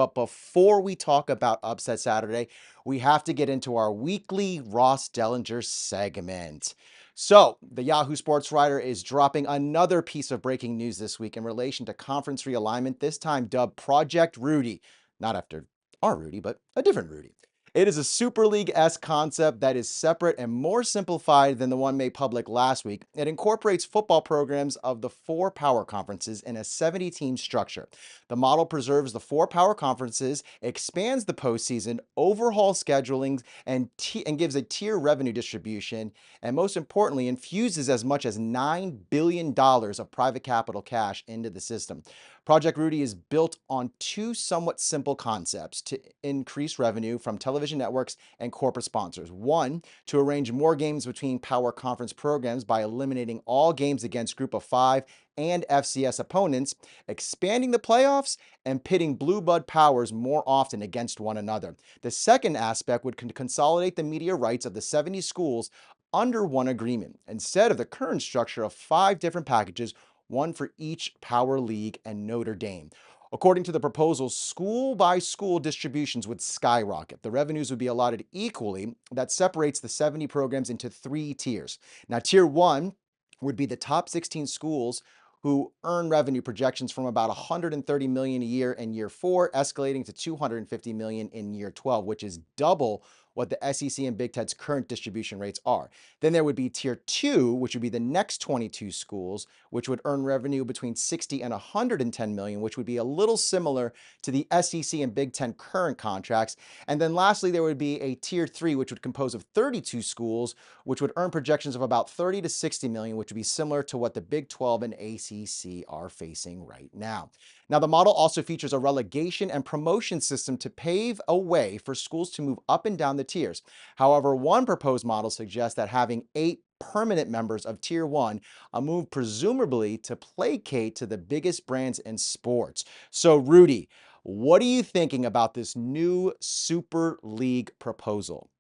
But before we talk about Upset Saturday, we have to get into our weekly Ross Dellinger segment. So, the Yahoo Sports writer is dropping another piece of breaking news this week in relation to conference realignment, this time dubbed Project Rudy. Not after our Rudy, but a different Rudy. It is a Super League-esque concept that is separate and more simplified than the one made public last week. It incorporates football programs of the four power conferences in a 70-team structure. The model preserves the four power conferences, expands the postseason, overhauls scheduling, and gives a tier revenue distribution, and most importantly, infuses as much as $9 billion of private capital cash into the system. Project Rudy is built on two somewhat simple concepts to increase revenue from television networks and corporate sponsors. One, to arrange more games between power conference programs by eliminating all games against Group of Five and FCS opponents, expanding the playoffs, and pitting blue blood powers more often against one another. The second aspect would consolidate the media rights of the 70 schools under one agreement, instead of the current structure of five different packages, one for each power league and Notre Dame. According to the proposal, school by school distributions would skyrocket. The revenues would be allotted equally. That separates the 70 programs into three tiers. Now, tier one would be the top 16 schools who earn revenue projections from about 130 million a year in year 4, escalating to 250 million in year 12, which is double what the SEC and Big Ten's current distribution rates are. Then there would be tier 2, which would be the next 22 schools, which would earn revenue between 60 and 110 million, which would be a little similar to the SEC and Big Ten current contracts. And then lastly, there would be a tier 3, which would compose of 32 schools, which would earn projections of about 30 to 60 million, which would be similar to what the Big 12 and ACC are facing right now. Now, the model also features a relegation and promotion system to pave a way for schools to move up and down the tiers. However, one proposed model suggests that having 8 permanent members of Tier 1, a move presumably to placate to the biggest brands in sports. So, Rudy, what are you thinking about this new Super League proposal?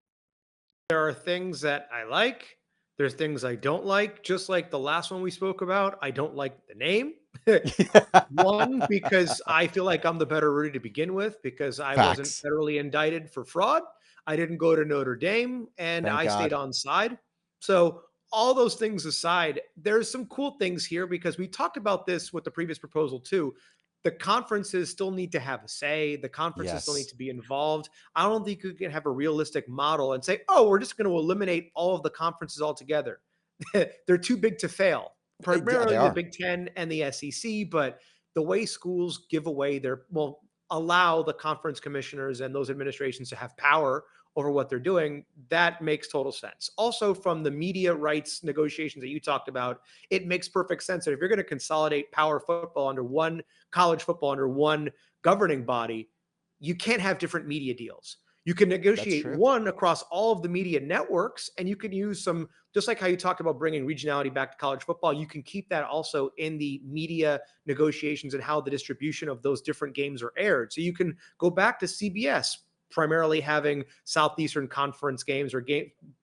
There are things that I like. There's things I don't like. Just like the last one we spoke about, I don't like the name. One, because I feel like I'm the better Rudy to begin with because I wasn't Facts. federally indicted for fraud. I didn't go to Notre Dame and Thank I stayed God. on side. So, all those things aside, there's some cool things here because we talked about this with the previous proposal too. The conferences still need to have a say. The conferences still need Yes. to be involved. I don't think you can have a realistic model and say, oh, we're just going to eliminate all of the conferences altogether. They're too big to fail, Yeah, they primarily the are. Big Ten and the SEC. But the way schools give away their, well, allow the conference commissioners and those administrations to have power over what they're doing, that makes total sense. Also, from the media rights negotiations that you talked about, it makes perfect sense that if you're going to consolidate power football under one college football under one governing body, you can't have different media deals. You can That's negotiate true. one across all of the media networks, and you can use some, just like how you talked about bringing regionality back to college football, you can keep that also in the media negotiations and how the distribution of those different games are aired. So you can go back to CBS primarily having Southeastern Conference games or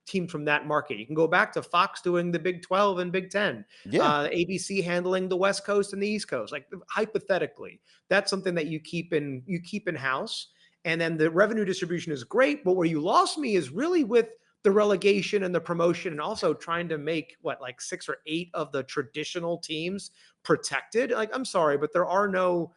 teams from that market. You can go back to Fox doing the Big 12 and Big 10, Yeah. ABC handling the West Coast and the East Coast. Like hypothetically, that's something that you keep in house. And then the revenue distribution is great, but where you lost me is really with the relegation and the promotion, and also trying to make what, like 6 or 8 of the traditional teams protected. Like, I'm sorry, but there are no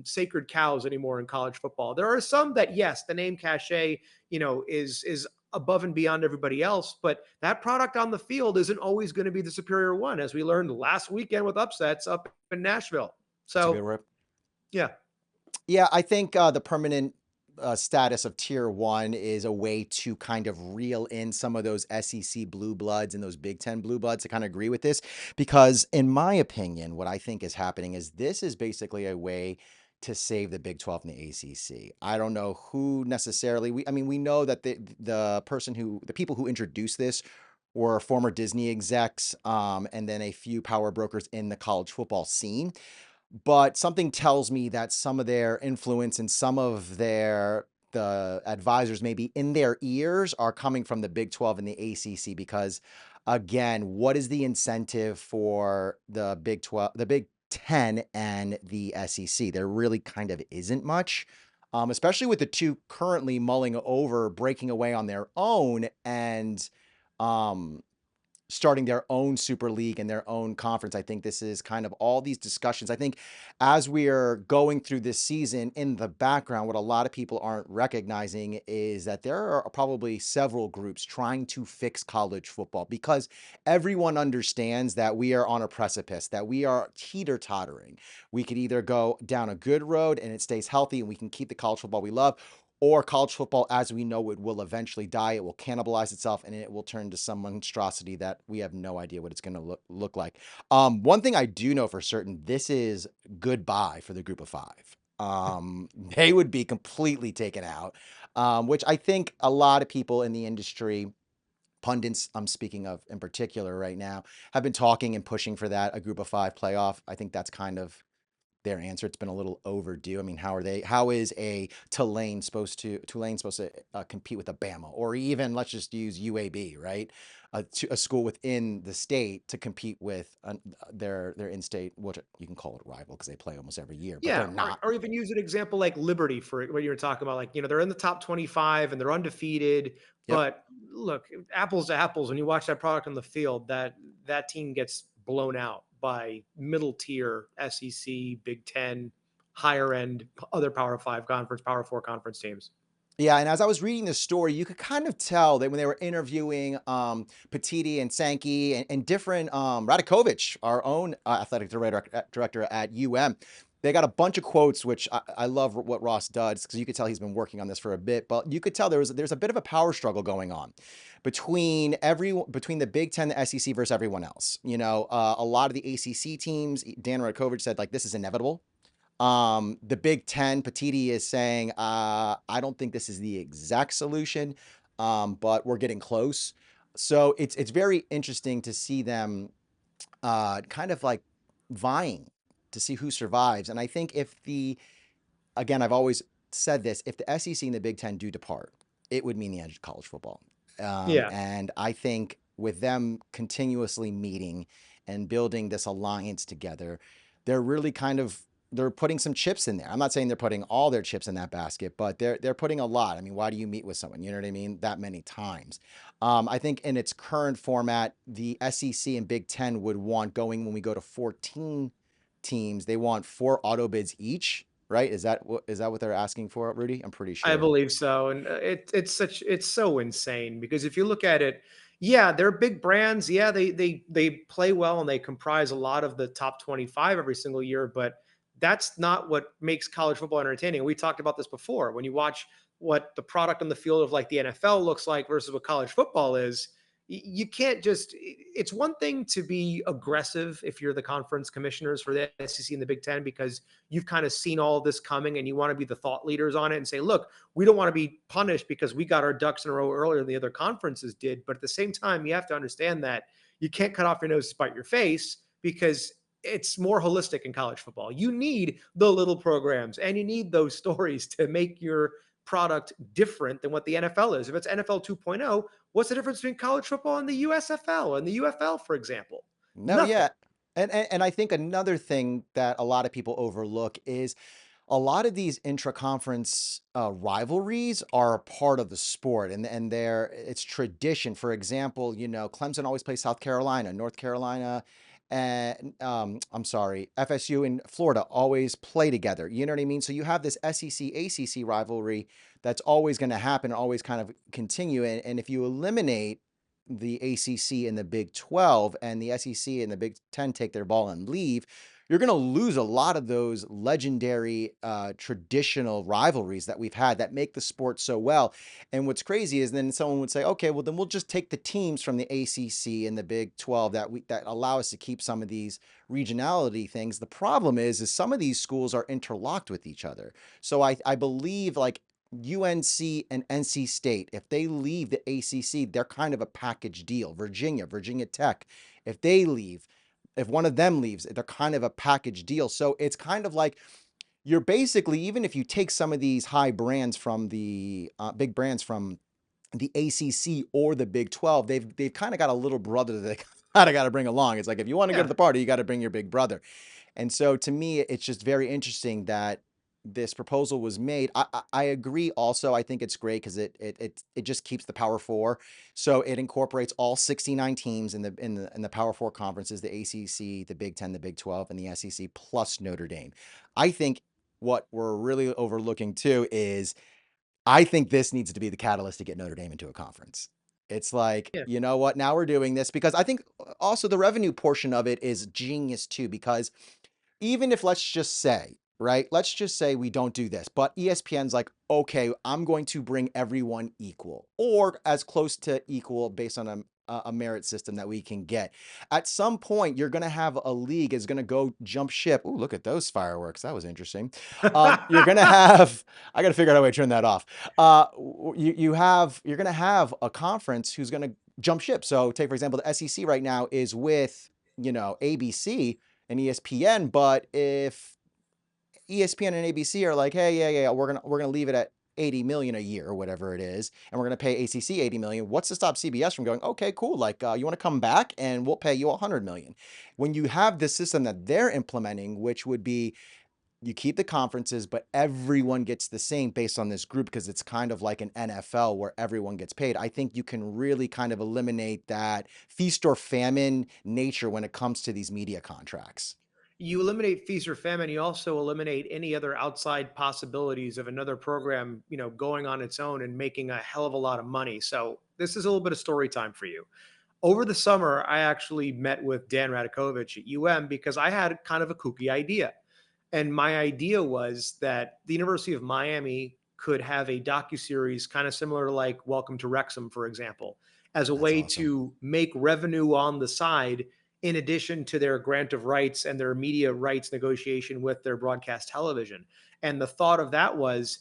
sacred cows anymore in college football. There are some that, yes, the name cachet, is above and beyond everybody else, but that product on the field isn't always going to be the superior one, as we learned last weekend with upsets up in Nashville. That's a good So, word. yeah, Yeah, I think the permanent status of tier one is a way to kind of reel in some of those SEC blue bloods and those Big Ten blue bloods. I kind of agree with this because, in my opinion, what I think is happening is this is basically a way to save the Big 12 and the ACC. I don't know who necessarily. I mean, we know that the people who introduced this were former Disney execs, and then a few power brokers in the college football scene, but something tells me that some of their influence and some of the advisors maybe in their ears are coming from the Big 12 and the ACC because again, what is the incentive for the Big 12, the Big 10 and the SEC. There really kind of isn't much, especially with the two currently mulling over, breaking away on their own and um, starting their own super league and their own conference. I think this is kind of all these discussions. I think as we are going through this season in the background, what a lot of people aren't recognizing is that there are probably several groups trying to fix college football because everyone understands that we are on a precipice, that we are teeter tottering. We could either go down a good road and it stays healthy and we can keep the college football we love, or college football as we know it will eventually die. It will cannibalize itself and it will turn to some monstrosity that we have no idea what it's going to look like. One thing I do know for certain, this is goodbye for the group of five. They would be completely taken out, which I think a lot of people in the industry, pundits I'm speaking of in particular right now, have been talking and pushing for that, a group of five playoff. I think that's kind of their answer. It's been a little overdue. I mean, how is a Tulane supposed to compete with a Bama, or even let's just use UAB, right? A school within the state to compete with their in-state, what you can call it rival because they play almost every year, but they're Yeah, not. or even use an example like Liberty for what you were talking about. Like, they're in the top 25 and they're undefeated. Yep. But look, apples to apples, when you watch that product on the field, that team gets blown out by middle tier SEC, Big Ten, higher end, other Power Five conference, Power Four conference teams. Yeah, and as I was reading this story, you could kind of tell that when they were interviewing Petiti and Sankey and different Radakovich, our own athletic director at UM, they got a bunch of quotes, which I love what Ross does because you could tell he's been working on this for a bit. But you could tell there's a bit of a power struggle going on between the Big Ten, the SEC versus everyone else. A lot of the ACC teams, Dan Radakovich said like this is inevitable. The Big Ten, Petiti is saying, I don't think this is the exact solution, but we're getting close. So it's very interesting to see them kind of like vying to see who survives. And I think if again, I've always said this, if the SEC and the Big Ten do depart, it would mean the end of college football. Yeah, And I think with them continuously meeting and building this alliance together, they're really kind of they're putting some chips in there. I'm not saying they're putting all their chips in that basket, but they're putting a lot. I mean, why do you meet with someone? You know what I mean? That many times. I think in its current format, the SEC and Big Ten would want going when we go to 14 teams. They want 4 auto bids each, right? Is that what they're asking for, Rudy? I'm pretty I sure. believe so, and it's so insane because if you look at it, yeah, they're big brands. Yeah, they play well and they comprise a lot of the top 25 every single year, but that's not what makes college football entertaining. We talked about this before. When you watch what the product on the field of like the NFL looks like versus what college football is, you can't just it's one thing to be aggressive if you're the conference commissioners for the SEC and the Big Ten because you've kind of seen all of this coming and you want to be the thought leaders on it and say, look, we don't want to be punished because we got our ducks in a row earlier than the other conferences did. But at the same time, you have to understand that you can't cut off your nose to spite your face because it's more holistic in college football. You need the little programs and you need those stories to make your product different than what the NFL is. If it's NFL 2.0, what's the difference between college football and the USFL and the UFL, for example? No, Nothing. yeah. And I think another thing that a lot of people overlook is a lot of these intra-conference rivalries are a part of the sport and it's tradition. For example, Clemson always plays South Carolina, North Carolina, and I'm sorry, FSU and Florida always play together. You know what I mean? So you have this SEC ACC rivalry that's always going to happen, always kind of continue. And if you eliminate the ACC and the Big 12 and the SEC and the Big 10 take their ball and leave, you're going to lose a lot of those legendary traditional rivalries that we've had that make the sport so well. And what's crazy is then someone would say, okay, well then we'll just take the teams from the ACC and the Big 12 that allow us to keep some of these regionality things. The problem is some of these schools are interlocked with each other. So I believe like UNC and NC State, if they leave the ACC, they're kind of a package deal. Virginia Tech, if they leave, if one of them leaves, they're kind of a package deal. So it's kind of like you're basically, even if you take some of these high brands from the big brands from the ACC or the Big 12, they've kind of got a little brother that I got to bring along. It's like, if you want to go to Yeah. the party, you got to bring your big brother. And so to me, it's just very interesting that this proposal was made. I agree. Also, I think it's great because it just keeps the Power Four, so it incorporates all 69 teams in the Power Four conferences: the ACC, the Big Ten, the Big 12, and the SEC plus Notre Dame. I think what we're really overlooking too is I think this needs to be the catalyst to get Notre Dame into a conference. It's like, Yeah. you know what? Now we're doing this because I think also the revenue portion of it is genius too, because even if let's just say, right? Let's just say we don't do this, but ESPN's like, okay, I'm going to bring everyone equal or as close to equal based on a merit system that we can get. At some point, you're going to have a league is going to go jump ship. Oh, look at those fireworks. That was interesting. You're going to have, I got to figure out how to turn that off. You're going to have a conference who's going to jump ship. So take, for example, the SEC right now is with, ABC and ESPN. But if ESPN and ABC are like, hey, yeah, we're gonna leave it at 80 million a year or whatever it is, and we're gonna pay ACC 80 million, what's to stop CBS from going, okay, cool, like you want to come back and we'll pay you 100 million? When you have this system that they're implementing, which would be you keep the conferences, but everyone gets the same based on this group because it's kind of like an NFL where everyone gets paid. I think you can really kind of eliminate that feast or famine nature when it comes to these media contracts. You eliminate feast or famine. You also eliminate any other outside possibilities of another program, going on its own and making a hell of a lot of money. So this is a little bit of story time for you. Over the summer, I actually met with Dan Radakovich at because I had kind of a kooky idea. And my idea was that the University of Miami could have a docuseries kind of similar to like Welcome to Wrexham, for example, as a That's way awesome. to make revenue on the side in addition to their grant of rights and their media rights negotiation with their broadcast television. And the thought of that was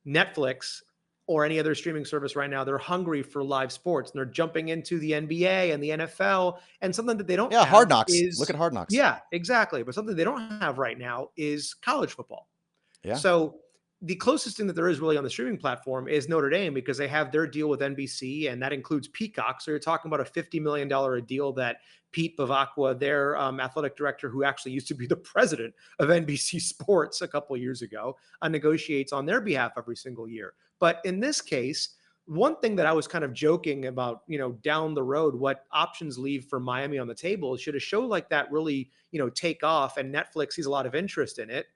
Netflix or any other streaming service right now, they're hungry for live sports and they're jumping into the NBA and the NFL. And something that they don't Yeah, Hard have Knocks. Look is, at Hard Knocks. yeah, exactly. But something they don't have right now is college football. Yeah. So the closest thing that there is really on the streaming platform is Notre Dame because they have their deal with NBC and that includes Peacock. So you're talking about a $50 million a deal that Pete Bavacqua, their athletic director, who actually used to be the president of NBC Sports a couple of years ago, negotiates on their behalf every single year. But in this case, one thing that I was kind of joking about, down the road, what options leave for Miami on the table, should a show like that really, take off and Netflix sees a lot of interest in it,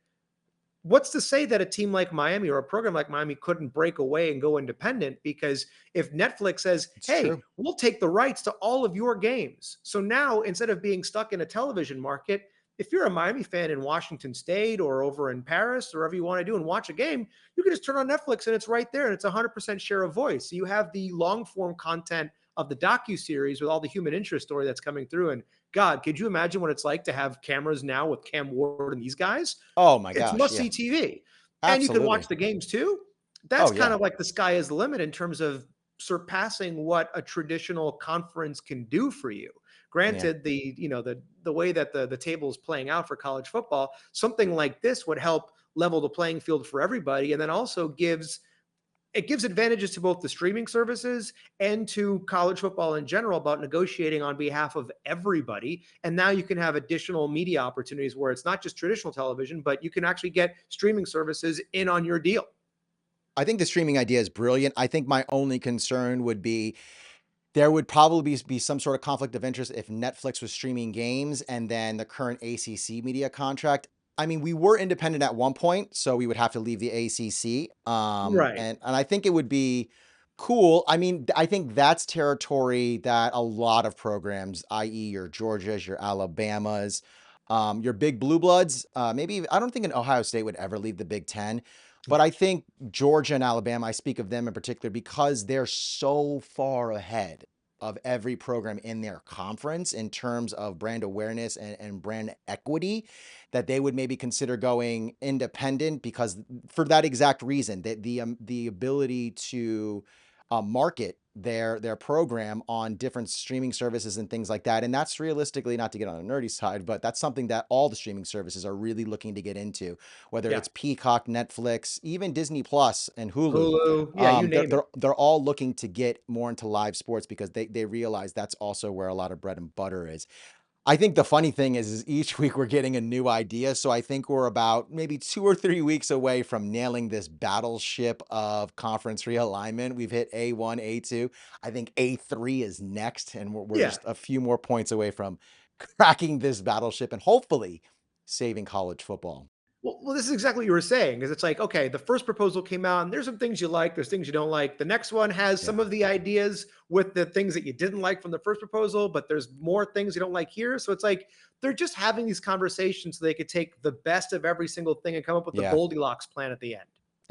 what's to say that a team like Miami or a program like Miami couldn't break away and go independent? Because if Netflix says, It's hey, true. we'll take the rights to all of your games. So now instead of being stuck in a television market, if you're a Miami fan in Washington State or over in Paris or whatever you want to do and watch a game, you can just turn on Netflix and it's right there and it's 100% share of voice. So you have the long form content of the docu series with all the human interest story that's coming through. And God, could you imagine what it's like to have cameras now with Cam Ward and these guys? Oh my It's gosh. must Yeah. see TV. And you can watch Absolutely. the games too. That's Oh kind yeah. of like the sky is the limit in terms of surpassing what a traditional conference can do for you. Yeah. Granted, the way that the table is playing out for college football, something like this would help level the playing field for everybody, and then also gives advantages to both the streaming services and to college football in general about negotiating on behalf of everybody. And now you can have additional media opportunities where it's not just traditional television, but you can actually get streaming services in on your deal. I think the streaming idea is brilliant. I think my only concern would be there would probably be some sort of conflict of interest if Netflix was streaming games and then the current ACC media contract. I mean, we were independent at one point, so we would have to leave the ACC. Right. And I think it would be cool. I mean, I think that's territory that a lot of programs, i.e., your Georgias, your Alabamas, your big blue bloods, maybe I don't think an Ohio State would ever leave the Big Ten. But I think Georgia and Alabama, I speak of them in particular because they're so far ahead of every program in their conference in terms of brand awareness and brand equity that they would maybe consider going independent because for that exact reason, that the ability to market their program on different streaming services and things like that. And that's realistically, not to get on a nerdy side, but that's something that all the streaming services are really looking to get into, whether Yeah. it's Peacock, Netflix, even Disney Plus and Hulu. Hulu. Yeah, you They're name it. they're all looking to get more into live sports because they realize that's also where a lot of bread and butter is. I think the funny thing is each week we're getting a new idea. So I think we're about maybe 2 or 3 weeks away from nailing this battleship of conference realignment. We've hit A1, A2. I think A3 is next, and we're Yeah. just a few more points away from cracking this battleship and hopefully saving college football. Well, this is exactly what you were saying. Is it's like, okay, the first proposal came out, and there's some things you like, there's things you don't like. The next one has some Yeah. of the ideas with the things that you didn't like from the first proposal, but there's more things you don't like here. So it's like they're just having these conversations so they could take the best of every single thing and come up with the Yeah. Goldilocks plan at the end.